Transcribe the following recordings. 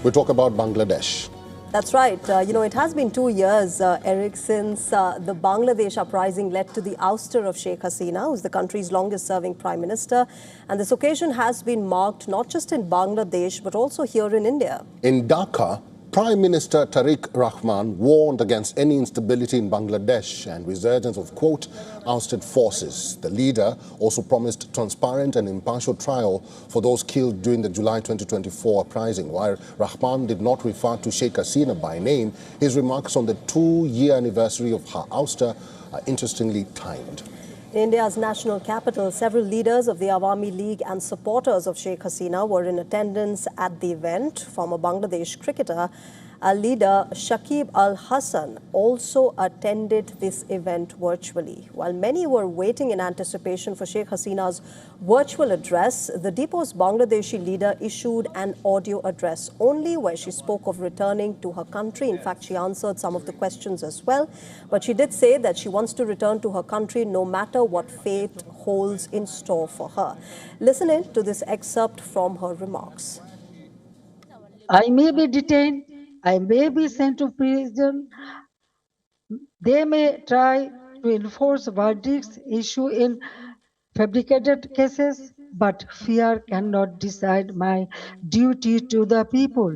We talk about Bangladesh. That's right. It has been 2 years, Eric, since the Bangladesh uprising led to the ouster of Sheikh Hasina, who's the country's longest-serving prime minister. And this occasion has been marked not just in Bangladesh, but also here in India. In Dhaka, Prime Minister Tarique Rahman warned against any instability in Bangladesh and resurgence of, quote, ousted forces. The leader also promised transparent and impartial trial for those killed during the July 2024 uprising. While Rahman did not refer to Sheikh Hasina by name, his remarks on the 2-year anniversary of her ouster are interestingly timed. In India's national capital, several leaders of the Awami League and supporters of Sheikh Hasina were in attendance at the event. Former Bangladesh cricketer leader Shakib Al Hasan also attended this event virtually. While many were waiting in anticipation for Sheikh Hasina's virtual address, the deposed Bangladeshi leader issued an audio address only, where she spoke of returning to her country. In fact, she answered some of the questions as well. But she did say that she wants to return to her country no matter what fate holds in store for her. Listen in to this excerpt from her remarks. I may be detained. I may be sent to prison. They may try to enforce verdicts issued in fabricated cases, but fear cannot decide my duty to the people.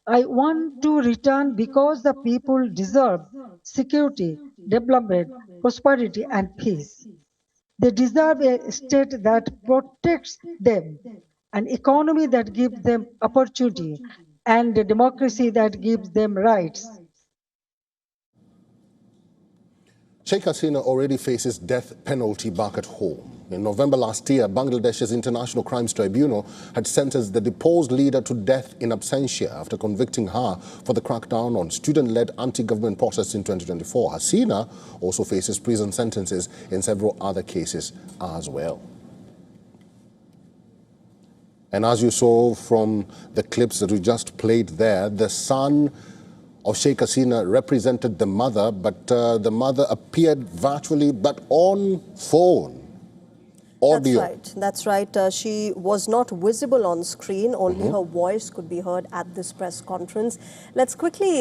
I want to return because the people deserve security, development, prosperity, and peace. They deserve a state that protects them, an economy that gives them opportunity, and a democracy that gives them rights. Sheikh Hasina already faces death penalty back at home. In November last year, Bangladesh's International Crimes Tribunal had sentenced the deposed leader to death in absentia after convicting her for the crackdown on student-led anti-government protests in 2024. Hasina also faces prison sentences in several other cases as well. And as you saw from the clips that we just played there, the son of Sheikh Hasina represented the mother, but the mother appeared virtually but on phone. Audio. That's right. She was not visible on screen. Only her voice could be heard at this press conference. Let's quickly,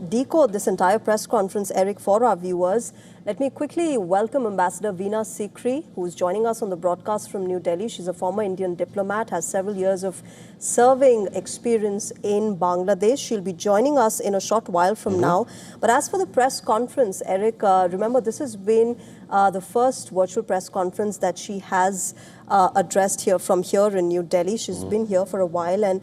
decode this entire press conference, Eric, for our viewers. Let me quickly welcome Ambassador Veena Sikri, who is joining us on the broadcast from New Delhi. She's a former Indian diplomat, has several years of serving experience in Bangladesh. She'll be joining us in a short while from now. But as for the press conference, Eric, remember this has been the first virtual press conference that she has addressed here in New Delhi. She's been here for a while. And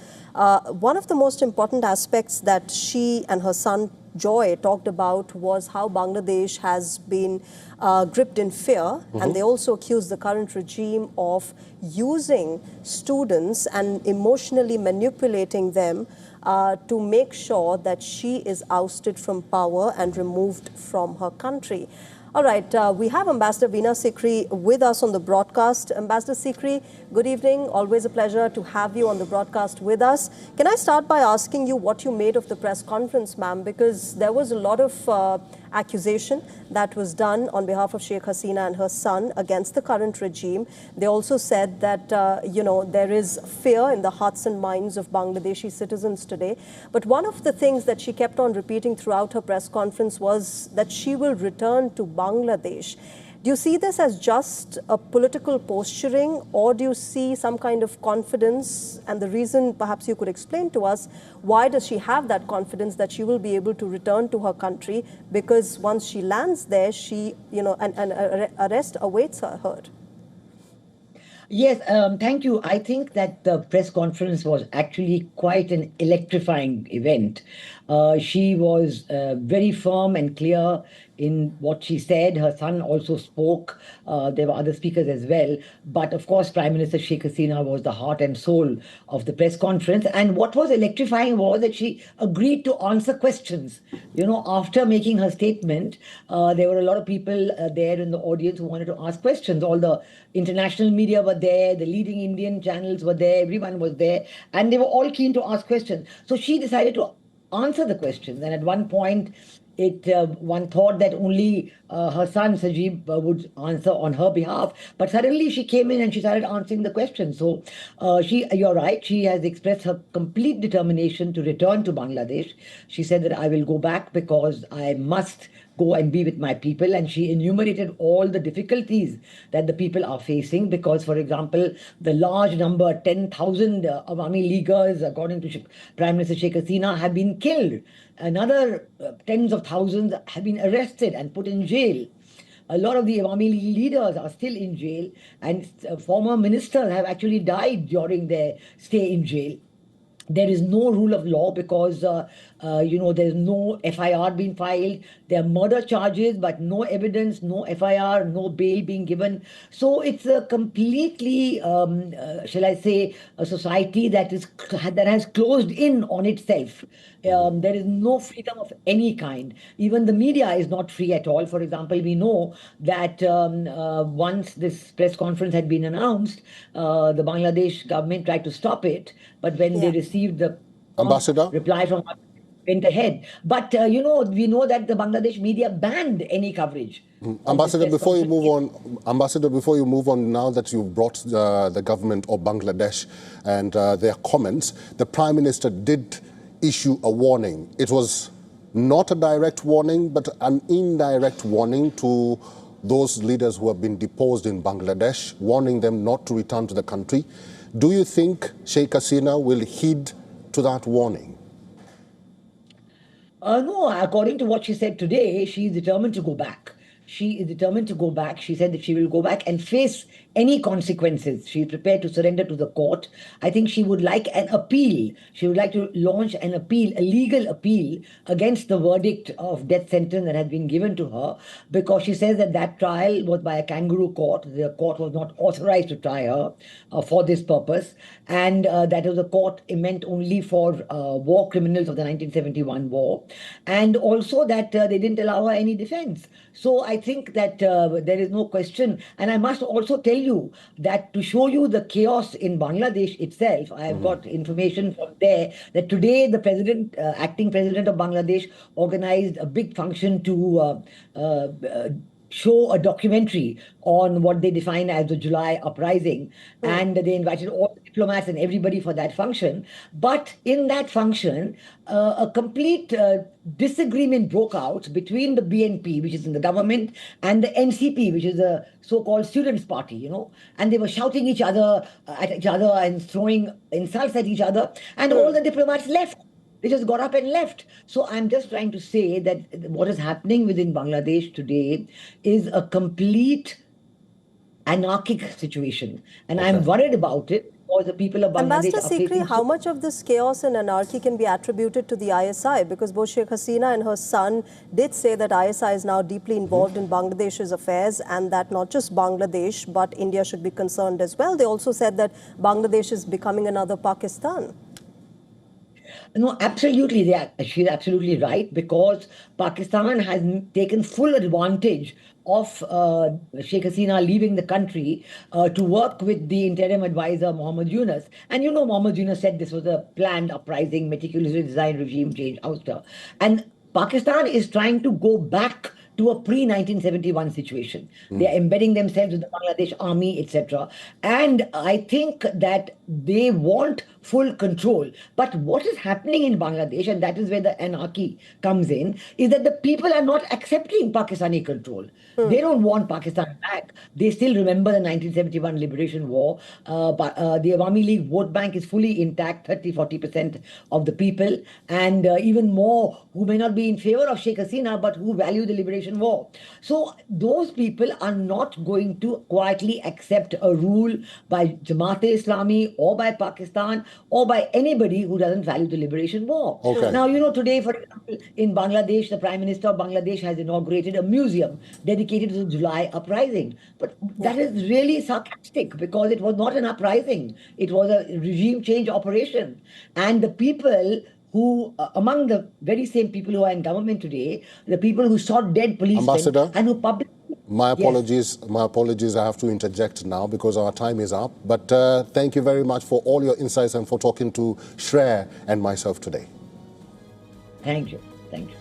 one of the most important aspects that she and her son Joy talked about was how Bangladesh has been gripped in fear, and they also accused the current regime of using students and emotionally manipulating them to make sure that she is ousted from power and removed from her country. All right, we have Ambassador Veena Sikri with us on the broadcast. Ambassador Sikri, good evening. Always a pleasure to have you on the broadcast with us. Can I start by asking you what you made of the press conference, ma'am? Because there was a lot of accusation that was done on behalf of Sheikh Hasina and her son against the current regime. They also said that, there is fear in the hearts and minds of Bangladeshi citizens today. But one of the things that she kept on repeating throughout her press conference was that she will return to Bangladesh. Do you see this as just a political posturing, or do you see some kind of confidence? And the reason, perhaps you could explain to us, why does she have that confidence that she will be able to return to her country? Because once she lands there, she, an arrest awaits her. Yes, thank you. I think that the press conference was actually quite an electrifying event. She was very firm and clear in what she said. Her son also spoke. There were other speakers as well. But of course, Prime Minister Sheikh Hasina was the heart and soul of the press conference. And what was electrifying was that she agreed to answer questions. After making her statement, there were a lot of people there in the audience who wanted to ask questions. All the international media were there, the leading Indian channels were there, everyone was there, and they were all keen to ask questions. So she decided to answer the questions. And at one point, one thought that only her son Sajib would answer on her behalf, but suddenly she came in and she started answering the question. So you're right, she has expressed her complete determination to return to Bangladesh. She said that I will go back because I must go and be with my people. And she enumerated all the difficulties that the people are facing because, for example, the large number, 10,000 Awami Leaguers, according to Prime Minister Sheikh Hasina, have been killed. Another tens of thousands have been arrested and put in jail. A lot of the Awami League leaders are still in jail, and former ministers have actually died during their stay in jail. There is no rule of law because, there's no FIR being filed. There are murder charges, but no evidence, no FIR, no bail being given. So it's a completely, shall I say, a society that has closed in on itself. There is no freedom of any kind. Even the media is not free at all. For example, we know that once this press conference had been announced, the Bangladesh government tried to stop it, but when they received the reply from went ahead. But we know that the Bangladesh media banned any coverage. Ambassador, before you move on, now that you've brought the government of Bangladesh and their comments, the Prime Minister did issue a warning. It was not a direct warning, but an indirect warning to those leaders who have been deposed in Bangladesh, warning them not to return to the country. Do you think Sheikh Hasina will heed to that warning? No, according to what she said today, she is determined to go back. She is determined to go back. She said that she will go back and face any consequences. She is prepared to surrender to the court. I think she would like an appeal. She would like to launch an appeal, a legal appeal against the verdict of death sentence that has been given to her, because she says that that trial was by a kangaroo court. The court was not authorized to try her for this purpose. And that was a court meant only for war criminals of the 1971 war. And also that they didn't allow her any defense. So I think that there is no question. And I must also tell you that to show you the chaos in Bangladesh itself, I have got information from there that today the president, acting president of Bangladesh, organized a big function to show a documentary on what they define as the July uprising. And they invited all the diplomats and everybody for that function. But in that function, a complete disagreement broke out between the BNP, which is in the government, and the NCP, which is the so-called Students' Party, and they were shouting at each other and throwing insults at each other, and all the diplomats left. They just got up and left. So I'm just trying to say that what is happening within Bangladesh today is a complete anarchic situation. And I'm worried about it because the people of Bangladesh Ambassador Sikri, how much of this chaos and anarchy can be attributed to the ISI? Because both Sheikh Hasina and her son did say that ISI is now deeply involved in Bangladesh's affairs and that not just Bangladesh, but India should be concerned as well. They also said that Bangladesh is becoming another Pakistan. No, absolutely. She's absolutely right, because Pakistan has taken full advantage of Sheikh Hasina leaving the country to work with the interim advisor, Mohammed Yunus. And Mohammed Yunus said this was a planned uprising, meticulously designed regime change ouster. And Pakistan is trying to go back to a pre-1971 situation. They are embedding themselves with the Bangladesh army, etc. And I think that they want full control. But what is happening in Bangladesh, and that is where the anarchy comes in, is that the people are not accepting Pakistani control. They don't want Pakistan back. They still remember the 1971 Liberation War. But the Awami League vote bank is fully intact, 30-40% of the people, and even more who may not be in favor of Sheikh Hasina, but who value the Liberation War. So those people are not going to quietly accept a rule by Jamaat-e-Islami or by Pakistan or by anybody who doesn't value the Liberation War. Okay. Now, today, for example, in Bangladesh, the Prime Minister of Bangladesh has inaugurated a museum dedicated to the July uprising. But that is really sarcastic, because it was not an uprising. It was a regime change operation. And the people who, among the very same people who are in government today, the people who shot dead policemen, Ambassador, and who publicly... My apologies. Yes. My apologies. I have to interject now because our time is up. But thank you very much for all your insights and for talking to Shreya and myself today. Thank you. Thank you.